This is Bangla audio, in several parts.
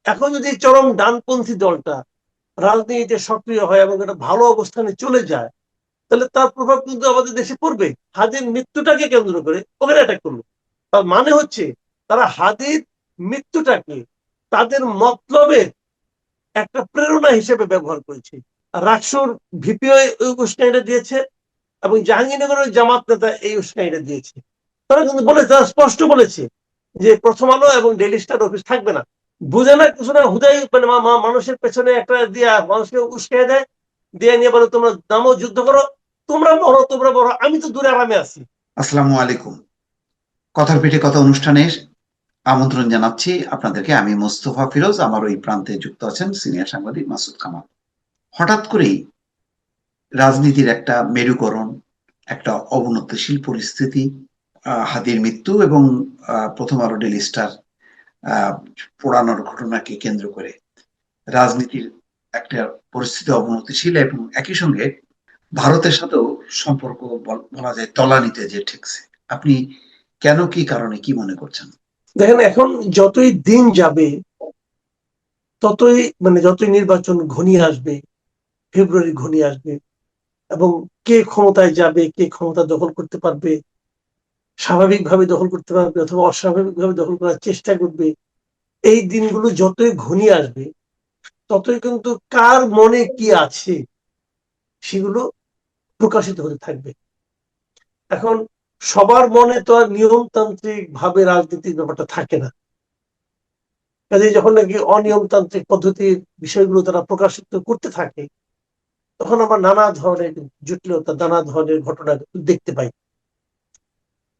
এখন যদি চরম ডানপন্থী দলটা রাজনীতিতে সক্রিয় হয় এবং একটা ভালো অবস্থানে চলে যায়, তাহলে তার প্রভাব কিন্তু আমাদের দেশে পড়বে। হাদির মৃত্যুটাকে কেন্দ্র করে ওখানে অ্যাটাক করলো। তার মানে হচ্ছে তারা হাদির মৃত্যুটাকে তাদের মতলবের একটা প্রেরণা হিসেবে ব্যবহার করেছে। আর রাকসুর ভিপিও এই উস্কানিটা দিয়েছে এবং জাহাঙ্গীরনগরের জামাত নেতা এই উস্কানিটা দিয়েছে। তারা কিন্তু বলেছে, তারা স্পষ্ট বলেছে যে প্রথম আলো এবং ডেইলি স্টার অফিস থাকবে না। বুঝে না কিছু না, হুদাই মানে মানুষের পেছনে একটা দিয়া মানুষকে উস্কাই দেয়, দিয়ে নিয়ে বলে তোমরা নামো যুদ্ধ করো, তোমরা মরো তোমরা বড়, আমি তো দূরে আরামে আছি। আসসালামু আলাইকুম। কথার পিঠে কথা অনুষ্ঠানে আমন্ত্রণ জানাচ্ছি আপনাদেরকে। আমি মোস্তফা ফিরোজ, আমার ওই প্রান্তে যুক্ত আছেন সিনিয়র সাংবাদিক মাসুদ কামাল। হঠাৎ করেই রাজনীতির একটা মেরুকরণ, একটা অবনতিশীল পরিস্থিতি, হাদির মৃত্যু এবং প্রথম আলো ডেইলি স্টার পোড়ানোর ঘটনাকে কেন্দ্র করে রাজনীতির একটা পরিস্থিতি অবনতিশীল এবং একই সঙ্গে ভারতের সাথেও সম্পর্ক বলা যায় তলানিতে যে ঠেকছে। আপনি কেন, কি কারণে, কি মনে করছেন? দেখেন, এখন যতই দিন যাবে ততই যতই নির্বাচন ঘনিয়ে আসবে, ফেব্রুয়ারি ঘনিয়ে আসবে এবং কে ক্ষমতায় যাবে, কে ক্ষমতা দখল করতে পারবে, স্বাভাবিকভাবে দখল করতে পারবে অথবা অস্বাভাবিকভাবে দখল করার চেষ্টা করবে, এই দিনগুলো যতই ঘনিয়ে আসবে ততই কিন্তু কার মনে কি আছে সেগুলো প্রকাশিত হতে থাকবে। এখন সবার মনে তো আর নিয়মতান্ত্রিক ভাবে রাজনীতির ব্যাপারটা থাকে না। কাজে যখন নাকি অনিয়মতান্ত্রিক পদ্ধতির বিষয়গুলো তারা প্রকাশিত করতে থাকে, তখন আমরা নানা ধরনের জটিলতা, নানা ধরনের ঘটনা দেখতে পাই।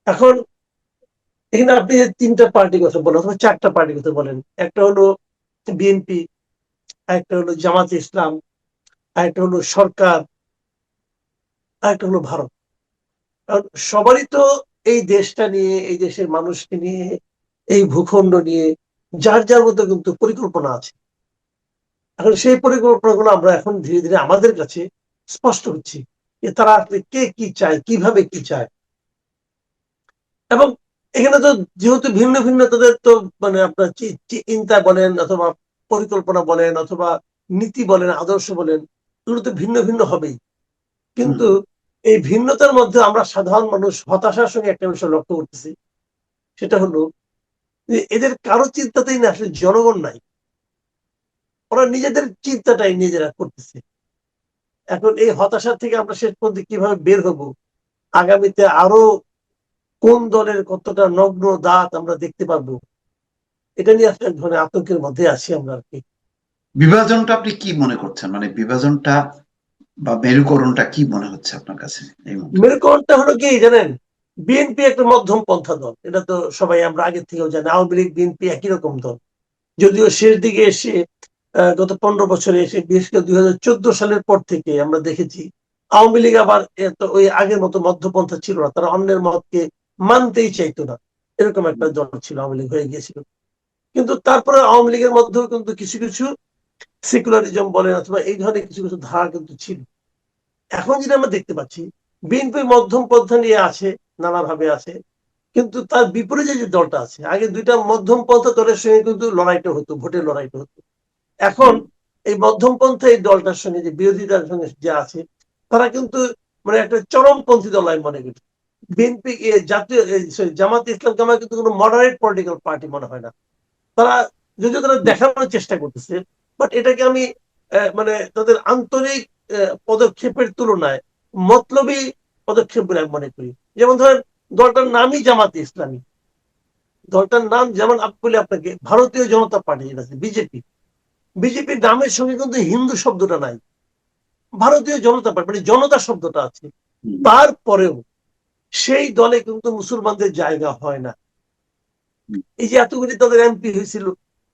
এখন এখানে আপনি যে তিনটা পার্টির কথা বলেন অথবা চারটা পার্টির কথা বলেন, একটা হলো বিএনপি, আরেকটা হলো জামাতে ইসলাম, আরেকটা হলো সরকার, আরেকটা হলো ভারত। কারণ সবারই তো এই দেশটা নিয়ে, এই দেশের মানুষকে নিয়ে, এই ভূখণ্ড নিয়ে যার যার মতো কিন্তু পরিকল্পনা আছে। এখন সেই পরিকল্পনাগুলো আমরা এখন ধীরে ধীরে আমাদের কাছে স্পষ্ট হচ্ছে যে তারা আসলে কে কি চায়, কিভাবে কি চায়। এবং এখানে তো যেহেতু ভিন্ন ভিন্ন তাদের তো আপনার চিন্তা বলেন অথবা পরিকল্পনা বলেন অথবা নীতি বলেন, আদর্শ বলেন, এগুলো তো ভিন্ন ভিন্ন হবেই। হুম। কিন্তু এই ভিন্নতার মধ্যে আমরা সাধারণ মানুষ হতাশার সঙ্গে একটা বিষয় লক্ষ্য করতেছি। সেটা হলো যে এদের কারো চিন্তাতেই না আসলে জনগণ নাই, ওরা নিজেদের চিন্তাটাই নিজেরা করতেছে। এখন এই হতাশা থেকে আমরা শেষ পর্যন্ত কিভাবে বের হব, আগামীতে আরো কোন দলের কতটা নগ্ন দাঁত আমরা দেখতে পারবো, এটা নিয়ে আসলে এক ধরনের আতঙ্কের মধ্যে আছি আমরা আর কি। বিভাজনটা আপনি কি মনে করছেন? মানে বিভাজনটা বা মেরুকরণটা কি মনে হচ্ছে আপনার কাছে এই মুহূর্তে? মেরুকরণটা হলো কি জানেন, বিএনপি একটা মধ্যম পন্থা দল, এটা তো সবাই আমরা আগে থেকেও জানি। আওয়ামী লীগ বিএনপি একই রকম দল, যদিও শেষ দিকে এসে গত 15 বছরে এসে, বিশেষ করে 2014 সালের পর থেকে আমরা দেখেছি আওয়ামী লীগ আবার ওই আগের মতো মধ্যপন্থা ছিল না, তারা অন্যের মতকে মানতেই চাইতো না। এরকম একটা দল ছিল, আওয়ামী লীগ হয়ে গিয়েছিল। কিন্তু তারপরে আওয়ামী লীগের মধ্যেও কিন্তু কিছু কিছু সেকুলারিজম বলেন অথবা এই ধরনের কিছু কিছু ধারা কিন্তু ছিল। এখন যেটা আমরা দেখতে পাচ্ছি, বিএনপি মধ্যম পন্থা নিয়ে আছে, নানাভাবে আছে, কিন্তু তার বিপরীতে যে দলটা আছে, আগে দুইটা মধ্যম পন্থা দলের সঙ্গে কিন্তু লড়াইটা হতো, ভোটের লড়াইটা হতো। এখন এই মধ্যমপন্থা এই দলটার সঙ্গে, যে বিরোধিতার সঙ্গে যে আছে, তারা কিন্তু একটা চরমপন্থী দল আমি মনে করি। বিএনপি জাতীয় জামাত ইসলামকে আমার কিন্তু কোনো মডারেট পলিটিক্যাল পার্টি মনে হয় না। তারা যদিও তারা দেখানোর চেষ্টা করতেছে, বাট এটাকে আমি তাদের আন্তরিক পদক্ষেপের তুলনায় মতলবী পদক্ষেপ বলে আমি মনে করি। যেমন ধরেন, দলটার নামই জামাতে ইসলামী, দলটার নাম যেমন বলে আপনাকে ভারতীয় জনতা পার্টি যেটা আছে বিজেপি, বিজেপির নামের সঙ্গে কিন্তু হিন্দু শব্দটা নাই, ভারতীয় জনতা পার্টি জনতা শব্দটা আছে। হুম। তারপরেও সেই দলে কিন্তু মুসলমানদের জায়গা হয় না। হুম। এই যে এতগুলি তাদের এমপি হয়েছিল,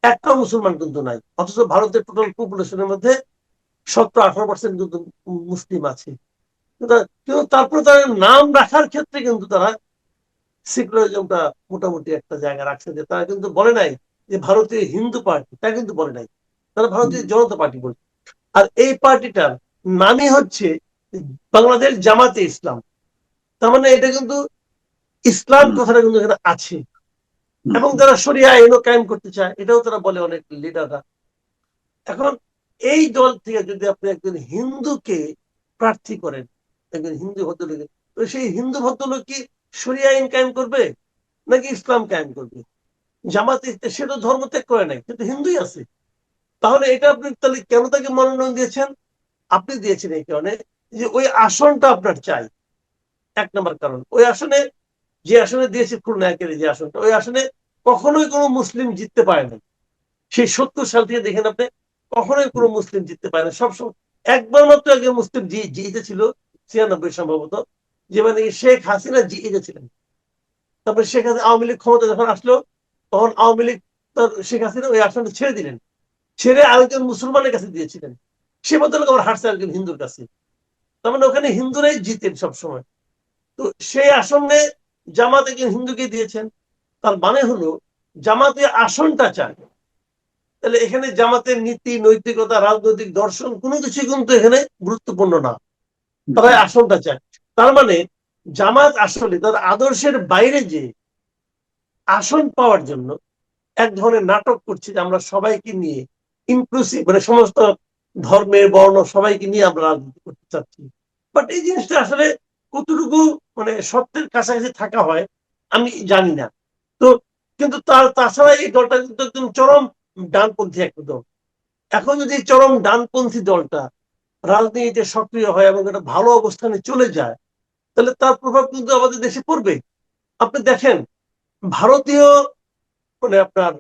একটা মুসলমান কিন্তু নাই, অথচ ভারতের টোটাল পপুলেশনের মধ্যে 17-18% কিন্তু মুসলিম আছে। কিন্তু তারপরে তারা নাম রাখার ক্ষেত্রে কিন্তু তারা সেকুলারিজমটা মোটামুটি একটা জায়গা রাখছে, যে তারা কিন্তু বলে নাই যে ভারতীয় হিন্দু পার্টি, তা কিন্তু বলে নাই, তারা ভারতীয় জনতা পার্টি বলে। আর এই পার্টিটার নামই হচ্ছে বাংলাদেশ জামাতে ইসলাম। তার মানে এটা কিন্তু ইসলাম হুম। কথাটা কিন্তু এখানে আছে। এবং যারা শরিয়া আইনও কায়েম করতে চায়, এটাও তারা বলে অনেক লিডাররা। এখন এই দল থেকে যদি আপনি একজন হিন্দুকে প্রার্থী করেন, একজন হিন্দু ভদ্রলোকে, তো সেই হিন্দু ভদ্রলোক কি শরিয়া আইন কায়েম করবে নাকি ইসলাম কায়েম করবে? জামাত সে তো ধর্ম ত্যাগ করে নাই, কিন্তু হিন্দুই আছে। তাহলে এটা আপনি তাহলে কেন তাকে মনোনয়ন দিয়েছেন? আপনি দিয়েছেন এই কারণে যে ওই আসনটা আপনার চাই। এক নম্বর কারণ, ওই আসনে, যে আসনে দিয়েছে খুলনা একের যে আসনটা, ওই আসনে কখনোই কোনো মুসলিম জিততে পারে না। সেই 70 সাল থেকে দেখেন আপনি, কখনোই কোনো মুসলিম জিততে পারে না। সবসময় একবার মাত্র একজন মুসলিম জিতেছিল, 96 সম্ভবত, যে মানে শেখ হাসিনা জিতেছিলেন। তারপরে শেখ হাসিনা আওয়ামী লীগ ক্ষমতা যখন আসলো, তখন আওয়ামী লীগ শেখ হাসিনা ওই আসনটা ছেড়ে দিলেন, ছেড়ে আরেকজন মুসলমানের কাছে দিয়েছিলেন। সে বদলে আবার হারছে একজন হিন্দুর কাছে। তার মানে ওখানে হিন্দুরাই জিতেন সবসময়। তো সেই আসনে জামাত একজন হিন্দুকে দিয়েছেন, তার মানে হলো জামাতে আসনটা চায়। তাহলে এখানে জামাতের নীতি, নৈতিকতা, রাজনৈতিক দর্শন কোনো কিছু কিন্তু এখানে গুরুত্বপূর্ণ না, তারা আসনটা চায়। তার মানে জামাত আসলে তার আদর্শের বাইরে যে আসন পাওয়ার জন্য এক ধরনের নাটক করছে, যে আমরা সবাইকে নিয়ে ইনক্লুসিভ, মানে সমস্ত ধর্মের বর্ণ সবাইকে নিয়ে আমরা রাজনীতি করতে চাচ্ছি। বাট এই জিনিসটা আসলে কতটুকু মানে সত্যের কাছাকাছি থাকা হয় আমি জানি না। তো কিন্তু তাছাড়া এই দলটা কিন্তু একদম চরম ডানপন্থী একটা দল। এখন যদি চরম ডানপন্থী দলটা রাজনীতিতে সক্রিয় হয় এবং একটা ভালো অবস্থানে চলে যায়, তাহলে তার প্রভাব কিন্তু আমাদের দেশে পড়বে। আপনি দেখেন, ভারতীয় মানে আপনার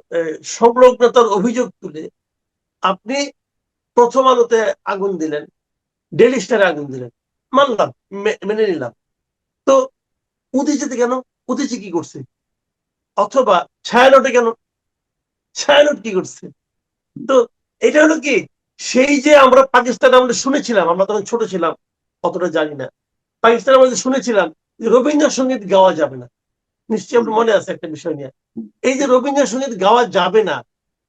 সংলগ্নতার অভিযোগ তুলে আপনি প্রথম আলোতে আগুন দিলেন, ডেইলি স্টারে আগুন দিলেন, মানলাম, মেনে নিলাম। তো উদীচিতে কেন? উদীচি কি করছে? অথবা ছায়ানটে কেন? ছায়ানট কি করছে? তো এটা হলো কি, সেই যে আমরা পাকিস্তানে আমরা শুনেছিলাম, আমরা তখন ছোট ছিলাম, অতটা জানি না, পাকিস্তানে আমরা শুনেছিলাম যে রবীন্দ্রসঙ্গীত গাওয়া যাবে না। নিশ্চয়ই আপনার মনে আছে একটা বিষয় নিয়ে। এই যে রবীন্দ্রসঙ্গীত গাওয়া যাবে না,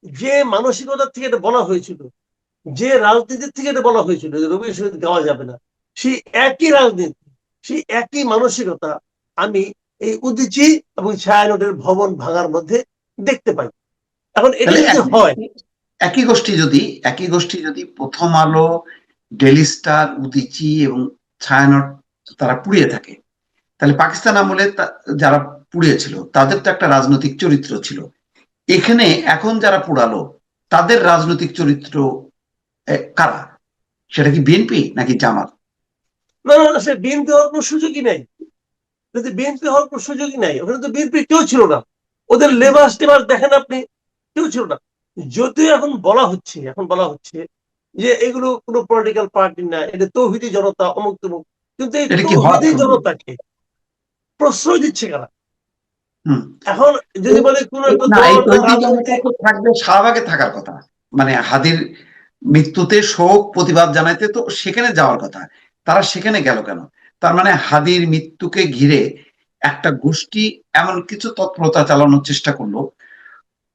যে মানসিকতা থেকে এটা বলা হয়েছিল, যে রাজনীতির থেকে এটা বলা হয়েছিল যে রবীন্দ্রসঙ্গীত গাওয়া যাবে না, সেই একই রাজনীতি, সেই একই মানসিকতা আমি এই উদীচী এবং ছায়ানটের ভবন ভাঙার মধ্যে দেখতে পাই। এখন এটা তাহলে যদি হয়, একই গোষ্ঠী যদি প্রথম আলো, ডেইলি স্টার, উদীচী এবং ছায়ানট তারা পুড়িয়ে থাকে, তাহলে পাকিস্তান আমলে যারা পুড়িয়েছিল তাদের তো একটা রাজনৈতিক চরিত্র ছিল। এখানে এখন যারা পুড়ালো তাদের রাজনৈতিক চরিত্র কারা? সেটা কি বিএনপি নাকি জামাত? না না না, সে বিএনপি হওয়ার কোনো সুযোগই নাই। যদি বিএনপি হওয়ার কোনো সুযোগই নাই, ওখানে তো বিএনপি কেউ ছিল না। ওদের লেবাস টেবাস দেখেন আপনি, কেউ ছিল না। যদিও এখন বলা হচ্ছে যে এগুলো কোনো পলিটিক্যাল পার্টি না, এটা তৌহিদি জনতা, অমুক তমুক। কিন্তু এই এটা কি হওয়ার তৌহিদি সম্ভব? জনতাকে প্রশ্রয় দিচ্ছে কারা? হম। এখন যদি বলে কোন একটা না, এই দল বা তৈরি জনতা রাজনীতি, তো থাকবে, শাহবাগে থাকার কথা। মানে হাদির মৃত্যুতে শোক প্রতিবাদ জানাইতে তো সেখানে যাওয়ার কথা, তারা সেখানে গেল কেন? তার মানে হাদির মৃত্যুকে ঘিরে একটা গোষ্ঠী এমন কিছু তৎপরতা চালানোর চেষ্টা করলো,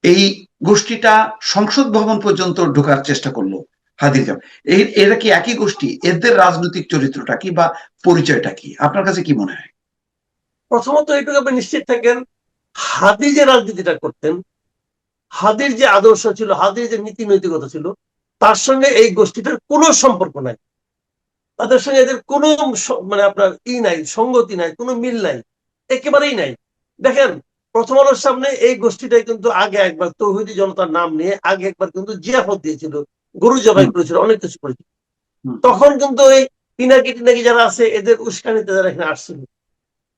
এই গোষ্ঠীটা সংসদ ভবন পর্যন্ত ঢোকার চেষ্টা করলো হাদির জামাত। এরা কি একই গোষ্ঠী? এদের রাজনৈতিক চরিত্রটা কি বা পরিচয়টা কি আপনার কাছে কি মনে হয়? প্রথমত এটুকু আপনি নিশ্চিত থাকেন, হাদি যে রাজনীতিটা করতেন, হাদির যে আদর্শ ছিল, হাদির যে নীতি নৈতিকতা ছিল, তার সঙ্গে এই গোষ্ঠীটার কোনো সম্পর্ক নাই। তাদের সঙ্গে এদের কোনো মানে আপনার নাই, সঙ্গতি নাই, কোনো মিল নাই, একেবারেই নাই। দেখেন, প্রথম আলোর সামনে এই গোষ্ঠীটাই কিন্তু আগে একবার তৌহিদি জনতার নাম নিয়ে আগে একবার কিন্তু জিয়াফত দিয়েছিল, গরু জবাই করেছিল, অনেক কিছু করেছিল। তখন কিন্তু এই পিনাকি টিনাকি যারা আছে, এদের উস্কানিতে যারা এখানে আসছিল,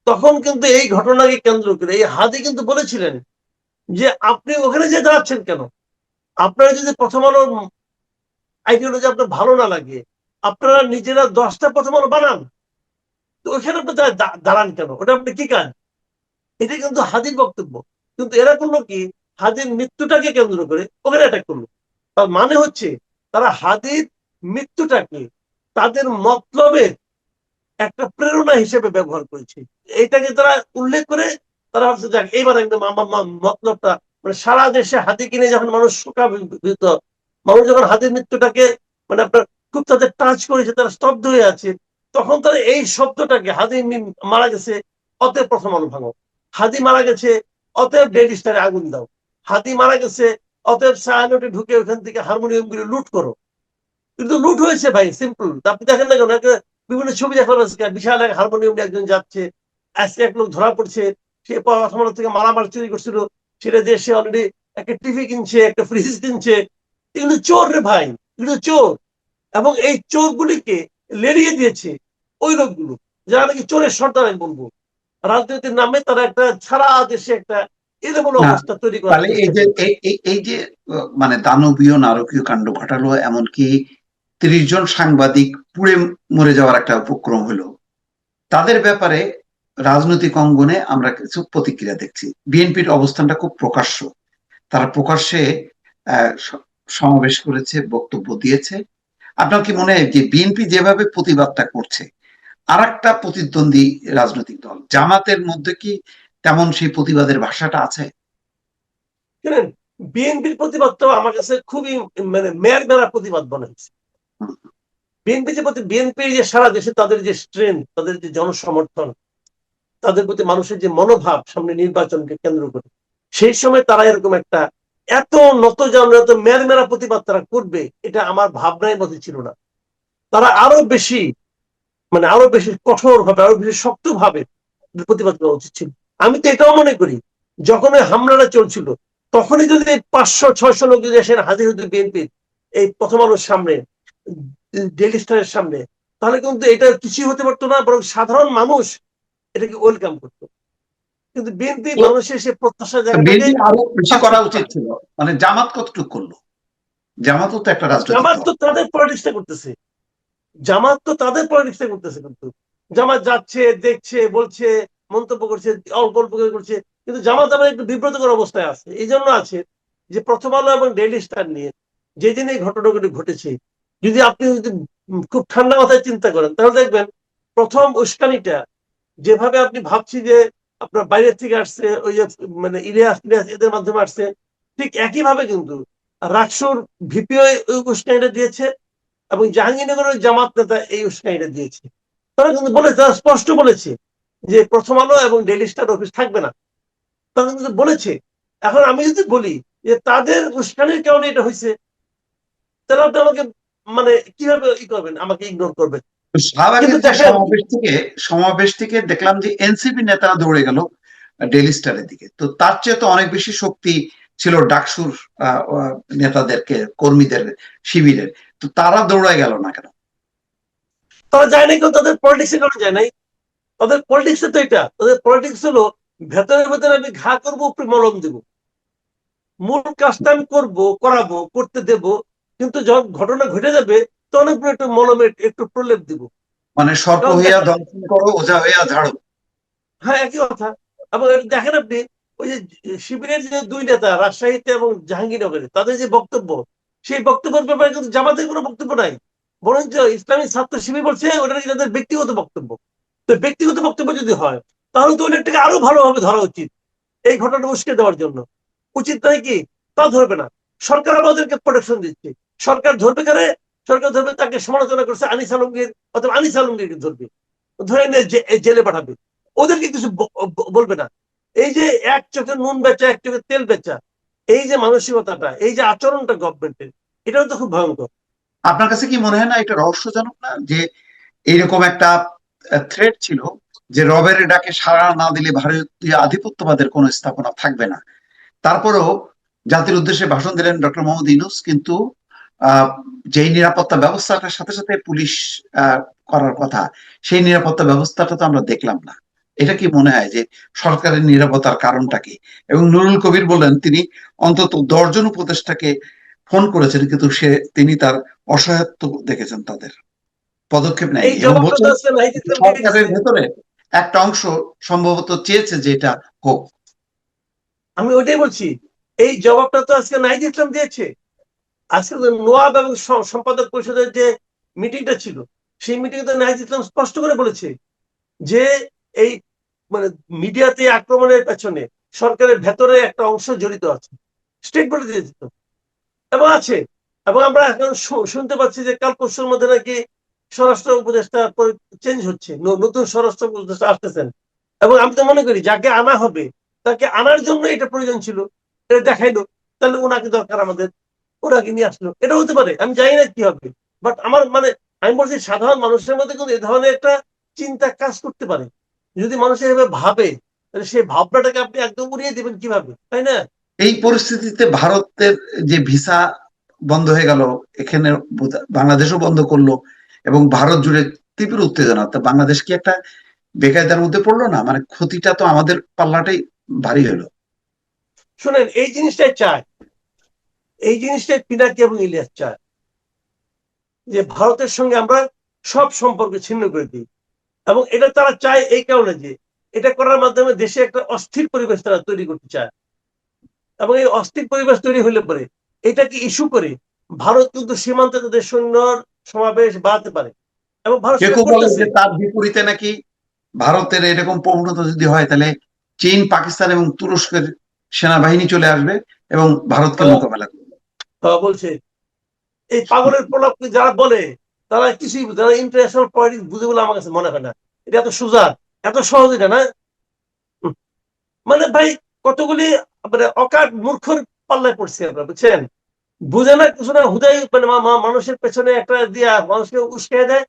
তখন কিন্তু এই ঘটনাকে কেন্দ্র করে এই হাদি কিন্তু বলেছিলেন যে আপনি ওখানে যে দাঁড়াচ্ছেন কেন? আপনারা যদি প্রথম আলোর আইডিওলজি আপনার ভালো না লাগে, আপনারা নিজেরা 10টা প্রথম আলো বানান। তো ওইখানে আপনি দাঁড়ান কেন? ওটা আপনি কি কাজ? এটা কিন্তু হাদির বক্তব্য। কিন্তু এরা করলো কি, হাদির মৃত্যুটাকে কেন্দ্র করে ওখানে অ্যাটাক করলো। তার মানে হচ্ছে তারা হাদির মৃত্যুটাকে তাদের মতলবের একটা প্রেরণা হিসেবে ব্যবহার করেছে। এইটাকে তারা উল্লেখ করে তারা ভাবছে যাক এইবার একদম আমার মতলবটা, মানে সারা দেশে হাতি কিনে যখন মানুষ শোকাভিত, মানুষ যখন হাতির মৃত্যুটাকে মানে আপনার খুব তাদের টাচ করেছে, তারা স্তব্ধ হয়ে আছে, তখন তারা এই শব্দটাকে, হাদি মারা গেছে অতএব প্রথম আলো ভাঙো, হাদি মারা গেছে অতএব ডেইলি স্টারে আগুন দাও। হাতি মারা গেছে, অতএব ছায়ানটে ঢুকে ওখান থেকে হারমোনিয়াম গুলো লুট করো। কিন্তু লুট হয়েছে ভাই, সিম্পল। আপনি দেখেন না কেন, বিভিন্ন ছবি দেখলাম আজকে, বিশাল এক হারমোনিয়াম একজন যাচ্ছে, আজকে এক লোক ধরা পড়ছে, সে পাঠামার থেকে মালামাল চুরি করছিল, সেটা দিয়ে সে অলরেডি একটা টিভি কিনছে, একটা ফ্রিজ কিনছে। এগুলো চোর রে ভাই, এগুলো চোর। এবং এই চোরগুলিকে লেড়িয়ে দিয়েছে ওই লোকগুলো, যারা নাকি চোরের সর্দার। আমি বলবো রাজনীতির নামে তারা একটা সারা দেশে একটা এলোমেলো না, অবস্থা তৈরি করার তাহলে এই চেষ্টা যে করছে। এই যে মানে দানবীয় নারকীয় কাণ্ড ঘটালো, এমনকি 30 জন সাংবাদিক পুড়ে মরে যাওয়ার একটা উপক্রম হলো, তাদের ব্যাপারে রাজনৈতিক অঙ্গনে আমরা কিছু প্রতিক্রিয়া দেখছি। বিএনপির অবস্থানটা খুব প্রকাশ্য, তারা প্রকাশ্যে সমাবেশ করেছে, বক্তব্য দিয়েছে। আপনার কি মনে হয় যে বিএনপি যেভাবে প্রতিবাদটা করছে, আর একটা প্রতিদ্বন্দ্বী রাজনৈতিক দল জামাতের মধ্যে কি তেমন সেই প্রতিবাদের ভাষাটা আছে? জানেন, বিএনপির প্রতিবাদটাও আমার কাছে খুবই মানে মেয়ের মেলা প্রতিবাদ মনে হচ্ছে। বিএনপি যে প্রতি বিএনপির যে সারা দেশে তাদের যে স্ট্রেংথ, তাদের যে জনসমর্থন, তাদের প্রতি মানুষের যে মনোভাব সামনে নির্বাচনকে কেন্দ্র করে, সেই সময় তারা এরকম একটা এত নতজানু, এত মেয়ের মেলা প্রতিবাদ তারা করবে, এটা আমার ভাবনার মধ্যে ছিল না। তারা আরো বেশি মানে আরো বেশি কঠোর ভাবে, আরো বেশি শক্ত ভাবে প্রতিবাদ করা উচিত ছিল। আমি তো এটাও মনে করি, যখন ওই হামলাটা চলছিল, তখনই যদি 500-600 লোক যদি এসে হাজির হতো বিএনপির এই প্রথম আলোর সামনে, ডেইলি স্টারের সামনে, তাহলে কিন্তু এটা কিছুই হতে পারতো না, বরং সাধারণ মানুষ এটাকে ওয়েলকাম করতো। কিন্তু বিএনপি তো মানুষের সে প্রত্যাশার জায়গাটাকে বিএনপি আরো বেশি করা সাকসেস উচিত করে। ছিল। মানে জামাত কতটুকু করলো? জামাতও তো একটা রাজনৈতিক জামাত দল। তো তাদের পলিটিক্সটা করতেছে, জামাত তো তাদের পলিটিক্সটা করতেছে। কিন্তু জামাত যাচ্ছে, দেখছে, বলছে, মন্তব্য করছে, অল্প অল্প করে করছে। কিন্তু জামাত আবার একটু বিব্রতকর অবস্থায় আছে। এই জন্য আছে যে প্রথম আলো এবং ডেইলি স্টার নিয়ে যেদিন এই ঘটনাগুলি ঘটেছে, যদি আপনি যদি খুব ঠান্ডা মাথায় চিন্তা করেন, তাহলে দেখবেন প্রথম উস্কানিটা যেভাবে আপনি ভাবছি যে আপনার বাইরের থেকে আসছে, ওই যে মানে ইলিয়াস ইলিয়াস এদের মাধ্যমে আসছে, ঠিক একইভাবে কিন্তু রাকসুর ভিপিও ওই উস্কানিটা দিয়েছে, এবং জাহাঙ্গীরনগরের জামাত নেতা এই উস্কানিটা দিয়েছে। তারা কিন্তু বলেছে, তারা স্পষ্ট বলেছে যে প্রথম আলো এবং ডেইলি স্টার অফিস থাকবে না। তারা কিন্তু বলেছে। এখন আমি যদি বলি যে তাদের উস্কানির কারণে এটা হয়েছে, তাহলে আপনি আমাকে মানে কিভাবে ই করবেন, আমাকে ইগনোর করবেন? তো কিন্তু শাহবাগের যে দেখেন, সমাবেশ থেকে দেখলাম যে এনসিপি নেতারা দৌড়ে গেল ডেইলি স্টারের দিকে। তো তার চেয়ে তো অনেক বেশি শক্তি ছিল ডাকসুর নেতাদেরকে, কর্মীদের শিবিরের। তো তারা দৌড়ায় গেল না কেন? তারা যায় নাই, কেউ তাদের পলিটিক্সের কারণে যায় নাই। তাদের পলিটিক্স তো এটা, তাদের পলিটিক্স হলো ভেতরে ভেতরে আমি ঘা করবো, উপরে মলম দেবো, মূল কাজটা আমি করবো, করাবো, করতে দেব। কিন্তু যখন ঘটনা ঘটে যাবে, তখন একটু মলমের একটু প্রলেপ দিব। মানে সর্প কারণ হইয়া দেখেন, দংশন করো, ওঝা হইয়া ঝাড়ো। হ্যাঁ একই কথা। এবং দেখেন আপনি ওই যে শিবিরের যে দুই নেতা রাজশাহীতে এবং জাহাঙ্গীরনগরে, তাদের যে বক্তব্য, সেই বক্তব্যের ব্যাপারে কিন্তু জামাতের কোনো বক্তব্য নাই। বরঞ্চ ইসলামী ছাত্র শিবির বলছে ওটা নাকি তাদের ব্যক্তিগত বক্তব্য। তো ব্যক্তিগত বক্তব্য যদি হয়, তাহলে তো ওইটাকে আরো ভালোভাবে ধরা উচিত, এই ঘটনাটা উস্কে দেওয়ার জন্য। উচিত নয় কি? তা ধরবে না। সরকার আমাদেরকে প্রোটেকশন দিচ্ছে। সরকার ধরবে কারে? সরকার ধরবে তাকে সমালোচনা করছে আনিস আলমগীর, অথবা আনিস আলমগীরকে ধরবে, ধরে নিয়ে জেলে পাঠাবে, ওদেরকে কিছু বলবে না। এই যে এক চোখে নুন বেচা, এক চোখে তেল বেচা, এই যে মানসিকতাটা, এই যে আচরণটা গভর্নমেন্টের, এটাও তো খুব ভয়ঙ্কর। আপনার কাছে কি মনে হয় না এটা রহস্যজনক না যে এইরকম একটা থ্রেট ছিল যে রবের ডাকে সাড়া না দিলে ভারতীয় আধিপত্যবাদের কোনো স্থাপনা থাকবে না? তারপরেও জাতির উদ্দেশ্যে ভাষণ দিলেন ডক্টর মোহাম্মদ ইউনূস, কিন্তু আহ, যেই নিরাপত্তা ব্যবস্থাটার সাথে সাথে পুলিশ করার কথা, সেই নিরাপত্তা ব্যবস্থাটা তো আমরা দেখলাম না। এটা কি মনে হয় যে সরকারের নিরাপত্তার কারণটা কি? এবং নুরুল কবির বললেন তিনি অন্তত 10 জন উপদেষ্টাকে ফোন করেছেন, কিন্তু তিনি তার অসহায়ত্ব দেখেছেন, তাদের পদক্ষেপ এই নেয়নি, এবং জবাবটা তো বলছেন আজকে নাহিদ ইসলাম দিয়ে সরকারের দিচ্ছে। ভেতরে একটা অংশ সম্ভবত চেয়েছে যে এটা হোক। আমি ওইটাই বলছি, এই জবাবটা তো আজকে নাহিদ ইসলাম দিয়েছে। আজকে নোয়াব এবং সম্পাদক পরিষদের যে মিটিংটা ছিল, সেই মিটিংয়ে তো নাহিদ ইসলাম স্পষ্ট করে বলেছে যে এই মানে মিডিয়াতে আক্রমণের পেছনে সরকারের ভেতরে একটা অংশ জড়িত আছে। স্টেট বলে দিয়েছে তো, এবং আছে। এবং আমরা এখন শুনতে পাচ্ছি যে কাল পরশুর মধ্যে নাকি স্বরাষ্ট্র উপদেষ্টা চেঞ্জ হচ্ছে, নতুন স্বরাষ্ট্র উপদেষ্টা আসতেছেন। এবং আমি তো মনে করি যাকে আনা হবে, তাকে আনার জন্য এটা প্রয়োজন ছিল, এটা দেখাইলো, তাহলে ওনাকে দরকার আমাদের, ওনাকে নিয়ে আসলো, এটা হতে পারে, আমি জানি না কি হবে। বাট আমার মানে আমি বলছি সাধারণ মানুষের মধ্যে কিন্তু এ ধরনের একটা চিন্তা কাজ করতে পারে। যদি মানুষ এভাবে ভাবে, তাহলে সেই ভাবনাটাকে আপনি একদম উড়িয়ে দিবেন কিভাবে, তাই না? এই পরিস্থিতিতে ভারতের যে ভিসা বন্ধ হয়ে গেল, এখানে বাংলাদেশও বন্ধ করলো, এবং ভারত জুড়ে তীব্র উত্তেজনা, তো বাংলাদেশ কি একটা বেকায়দার মধ্যে পড়লো না? মানে ক্ষতিটা তো আমাদের পাল্লাটাই ভারী হলো। শোনেন, এই জিনিসটাই চায়, এই জিনিসটাই পিনাকি এবং ইলিয়াস চায়, যে ভারতের সঙ্গে আমরা সব সম্পর্ক ছিন্ন করে দিই। এবং এটা তারা চায় এই কারণে যে এটা করার মাধ্যমে দেশে একটা অস্থির পরিবেশ তারা তৈরি করতে চায়। এবং এই অস্থির পরিবেশ তৈরি হলে পরে এটাকে ইস্যু করে ভারত কিন্তু সীমান্তে তাদের সৈন্যর সমাবেশ বাড়াতে পারে, এবং ভারত কেউ সেটা কেউ বলে করতেছে। যে তার বিপরীতে নাকি ভারতের এরকম প্রবণতা যদি হয়, তাহলে চীন, পাকিস্তান এবং তুরস্কের সেনাবাহিনী চলে আসবে এবং ভারতকে মোকাবেলা করবে। বলছে এই পাগলের প্রলাপ যারা বলে তারা কিছুই যারা ইন্টারন্যাশনাল পলিটিক্স বুঝে বলে আমার কাছে মনে হয় না। এটা এত সোজা, এত সহজ এটা না। মানে ভাই, কতগুলি মানে অকাট মূর্খর পাল্লায় পড়ছি আমরা, বুঝছেন? বুঝে না কিছু না, হুদাই মানে মানুষের পেছনে একটা দিয়া মানুষকে উস্কে দেয়,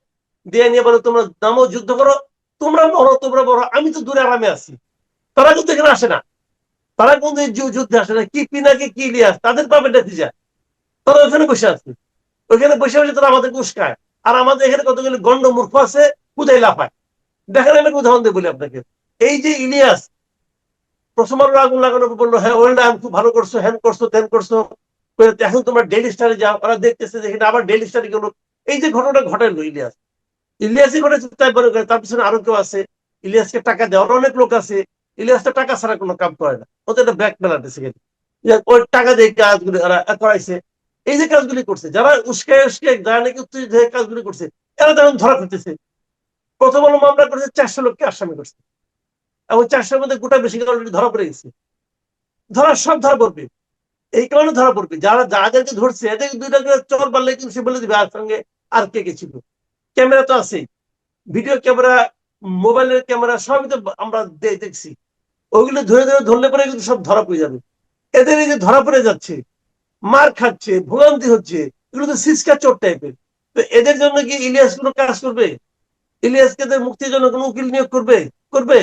দিয়ে নিয়ে বলে তোমরা নামো, যুদ্ধ করো, তোমরা মরো, তোমরা মরো, আমি তো দূরে আরামে আছি। তারা কিন্তু এখানে আসে না, তারা কিন্তু যুদ্ধে আসে না। কি পিনাকি কি ইলিয়াস তাদের পাবে নেতিজা, তারা ওখানে বসে আছে, ওইখানে বসে বসে তারা আমাদেরকে উস্কায়। আর আমাদের এখানে কতগুলি গন্ড মূর্খ আছে, কোথায় লাফায়। দেখেন আমি একটা উদাহরণ দিয়ে বলি আপনাকে। এই যে ইলিয়াস প্রথম আলো আগুন লাগানোর বললো, হ্যাঁ ওয়েল ডান, খুব ভালো করছো, হ্যান করছো, তেন করছো, এখন তোমরা ডেইলি স্টারে যাও, ওরা দেখতেছে যে আবার ডেইলি স্টারে গেলো। এই যে ঘটনাটা ঘটাইলো ইলিয়াস, ইলিয়াসই ঘটেছে তাই মনে করে, তার পিছনে আরো কেউ আছে, ইলিয়াসকে টাকা দেওয়ার অনেক লোক আছে। ইলিয়াস তো টাকা ছাড়া কোনো কাম করে না, ওদের একটা ব্যাক মেলাতে সেখানে ওই টাকা দিয়ে কাজগুলি ওরা করাইছে। এই যে কাজগুলি করছে, যারা উস্কায় উস্কায় যারা নাকি উত্তেজিত হয়ে কাজগুলি করছে, এরা তেমন ধরা করতেছে। প্রথম আলো মামলা করেছে 400 লোককে আসামি করছে, এবং 400-এর মধ্যে গোটা বেশি অলরেডি ধরা পড়ে গেছে। সব ধরা পড়বে, এই কারণে ধরা পড়বে যারা যাদেরকে ধরছে এদের দুইটা করে চল পারলে কিন্তু সে বলে দিবে আর সঙ্গে আর কে কে ছিল। ক্যামেরা তো আছেই, ভিডিও ক্যামেরা, মোবাইলের ক্যামেরা, সবই তো আমরা দেখছি। ওইগুলো ধরে ধরে ধরলে পরে কিন্তু সব ধরা পড়ে যাবে। এদের এই যে ধরা পড়ে যাচ্ছে, মার খাচ্ছে, ভোগান্তি হচ্ছে, এগুলো তো সিসকা চোর টাইপের। তো এদের জন্য কি ইলিয়াস কোনো কাজ করবে? ইলিয়াসকে মুক্তির জন্য কোনো উকিল নিয়োগ করবে? করবে?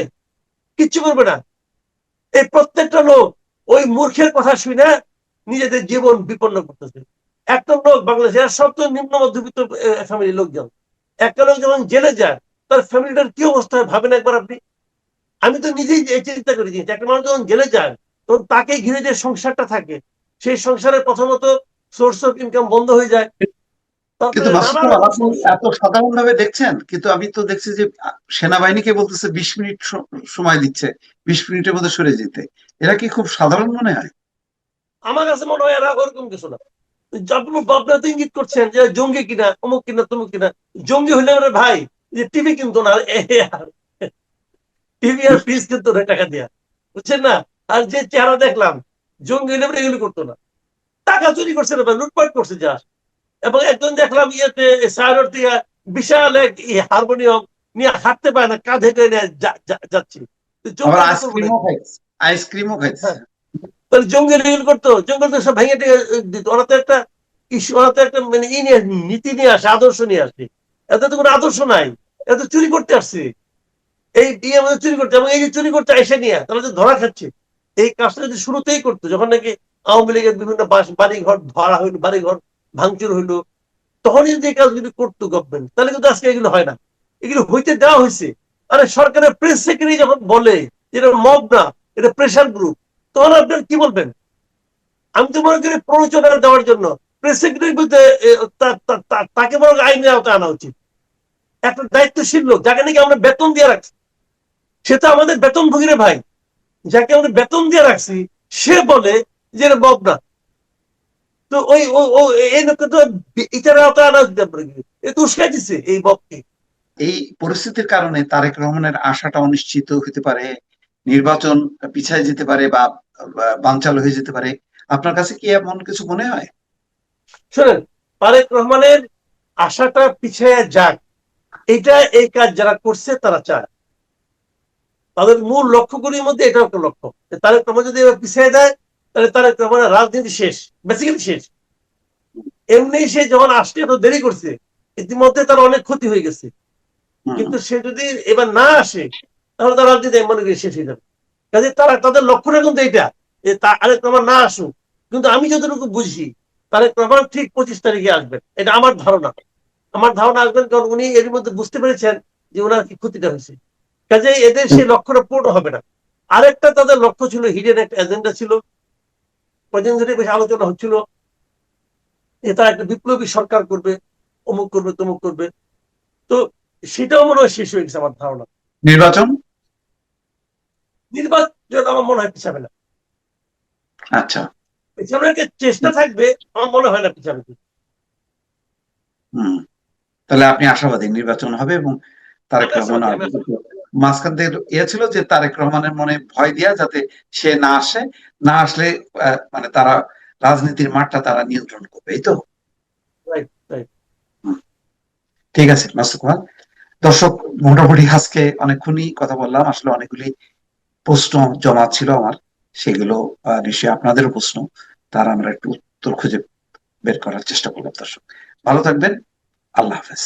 কিচ্ছু করবে না। এই প্রত্যেকটা লোক ওই মূর্খের কথা শুনে নিজেদের জীবন বিপন্ন করতেছে। একটা লোক বাংলাদেশে সব তো নিম্ন মধ্যবিত্ত ফ্যামিলির লোকজন, একটা লোক যখন জেলে যায় তার ফ্যামিলিটার কি অবস্থা হয় ভাবেন একবার আপনি। আমি তো নিজেই চিন্তা করি যে একটা মানুষ যখন জেলে যায় তখন তাকে ঘিরে যে সংসারটা থাকে, সেই সংসারের প্রথমত সোর্স অফ ইনকাম বন্ধ হয়ে যায়, কিন্তু তারপরে মাসুদ নানা কামাল, রকম আপনি সমস্যা। এত সাধারণ ভাবে দেখছেন, কিন্তু আমি তো দেখছি যে সেনাবাহিনীকে বলতেছে 20 মিনিট সময় দিচ্ছে, 20 মিনিটের মধ্যে সরে যেতে। এরা কি খুব সাধারণ মনে হয়? আমার কাছে মনে হয় এরা ওরকম কিছু না। আপনারা তো ইঙ্গিত করছেন যে জঙ্গি কিনা, অমুক কিনা, তমুক কিনা। জঙ্গি হলে ওরা ভাই যে টিভি কিনতো না, টিভি আর ফ্রিজ কিনতো না টাকা দিয়া, বুঝছেন না? আর যে চেহারা দেখলাম, জঙ্গি হলে এগুলি করতো না। টাকা চুরি করছে না, লুটপাট করছে যা। এবং একজন দেখলাম ইয়েতে সাইরোড থেকে বিশাল এক হারমোনিয়াম নিয়ে হাঁটতে পারে না, কাঁধে করে নিয়ে যাচ্ছে। আবার জঙ্গল করবো আইসক্রিমও নাকি? খাইছে, আইসক্রিমও খাইছে। হ্যাঁ, তাহলে জঙ্গল এগুলো করতো, জঙ্গল তো সব ভেঙে দিত। ওরা তো একটা ওরা তো একটা মানে নিয়ে নীতি নিয়ে আসে, আদর্শ নিয়ে আসে। এত তো কোনো আদর্শ নাই, এত চুরি করতে আসছে। এই দিয়ে আমাদের চুরি করতে, এবং এই যে চুরি করতে এসে নিয়ে তাহলে যে ধরা খাচ্ছে। এই কাজটা যদি শুরুতেই করতো, যখন নাকি আওয়ামী লীগের বিভিন্ন বাড়ি ঘর ধরা হইলো, বাড়ি ঘর ভাঙচুর হইলো, তখনই যদি এই কাজগুলি করতো গভর্নমেন্ট, তাহলে কিন্তু আজকে এগুলো হয় না। এগুলো হইতে দেওয়া হয়েছে। আরে সরকারের প্রেস সেক্রেটারি যখন বলে এটা মব না, এটা প্রেশার গ্রুপ, তখন আপনার কি বলবেন? আমি তো মনে করি প্ররোচনা দেওয়ার জন্য প্রেস সেক্রেটারি বলতে তাকে বরং আইনের আওতায় আনা উচিত। একটা দায়িত্বশীল লোক যাকে নাকি আমরা বেতন দিয়ে রাখছি, সে তো আমাদের বেতন ভোগীরে ভাই, যাকে আমরা বেতন দিয়ে রাখছি সে বলে যে এটা মব না। তো ওই এই লোককে তো ইটার আওতায় আনা উচিত। আপনার এ তো উস্কাই দিচ্ছে এই মবকে। এই পরিস্থিতির কারণে তারেক রহমানের আশাটা অনিশ্চিত হতে পারে, নির্বাচন পিছায় যেতে পারে, বা বানচাল হয়ে যেতে পারে। আপনার কাছে কি এমন কিছু মনে হয়? শোনেন, তারেক রহমানের আশাটা পিছিয়ে যাক, এটা এই কাজ যারা করছে তারা চায়। তাদের মূল লক্ষ্যগুলির মধ্যে এটাও একটা লক্ষ্য। তারেক রহমান যদি এবার পিছিয়ে দেয় তাহলে তারেক রহমানের রাজনীতি শেষ, বেসিক্যালি শেষ। এমনি সে যখন আসতে এত দেরি করছে, ইতিমধ্যে তার অনেক ক্ষতি হয়ে গেছে। কিন্তু সে যদি এবার না আসে তাহলে তার রাজনীতি মনে করি শেষ হয়ে যাবে। কাজে তারা তাদের লক্ষ্যটা কিন্তু এটা যে তারেক রহমান না আসুক। কিন্তু আমি যতটুকু বুঝি তারেক রহমান ঠিক 25 তারিখে আসবেন, এটা আমার ধারণা। আমার ধারণা আসবেন কারণ উনি এর মধ্যে বুঝতে পেরেছেন যে ওনার কি ক্ষতিটা হয়েছে। কাজে এদের সেই লক্ষ্যটা পূর্ণ হবে না। আরেকটা তাদের লক্ষ্য ছিল, হিডেন একটা এজেন্ডা ছিল, কদিন ধরে বেশি আলোচনা হচ্ছিল যে তারা একটা বিপ্লবী সরকার করবে, অমুক করবে তমুক করবে। তো সেটাও মনে হয় শেষ হয়ে গেছে আমার ধারণা। নির্বাচন? নির্বাচন আমার মনে হয় পিছাবে না। আচ্ছা। পিছানোর একটা চেষ্টা থাকবে, আমার মনে হয় না পিছাবে। হম, তাহলে আপনি আশাবাদী নির্বাচন হবে এবং তারেক আমি রহমান আশাবাদী, আমি আসবে। আশাবাদী। মাঝখান থেকে ছিল যে তারেক রহমানের মনে ভয় দিয়া যাতে সে না আসে, না আসলে মানে তারা রাজনীতির মাঠটা তারা নিয়ন্ত্রণ করবে, এই তো। Right, right. হুম, ঠিক আছে মাসুদ খান। দর্শক, মোটামুটি আজকে অনেকক্ষণই কথা বললাম। আসলে অনেকগুলি প্রশ্ন জমা ছিল আমার, সেগুলো নিশ্চয়ই আপনাদেরও প্রশ্ন, তার আমরা একটু উত্তর খুঁজে বের করার চেষ্টা করলাম। দর্শক ভালো থাকবেন, আল্লাহ হাফেজ।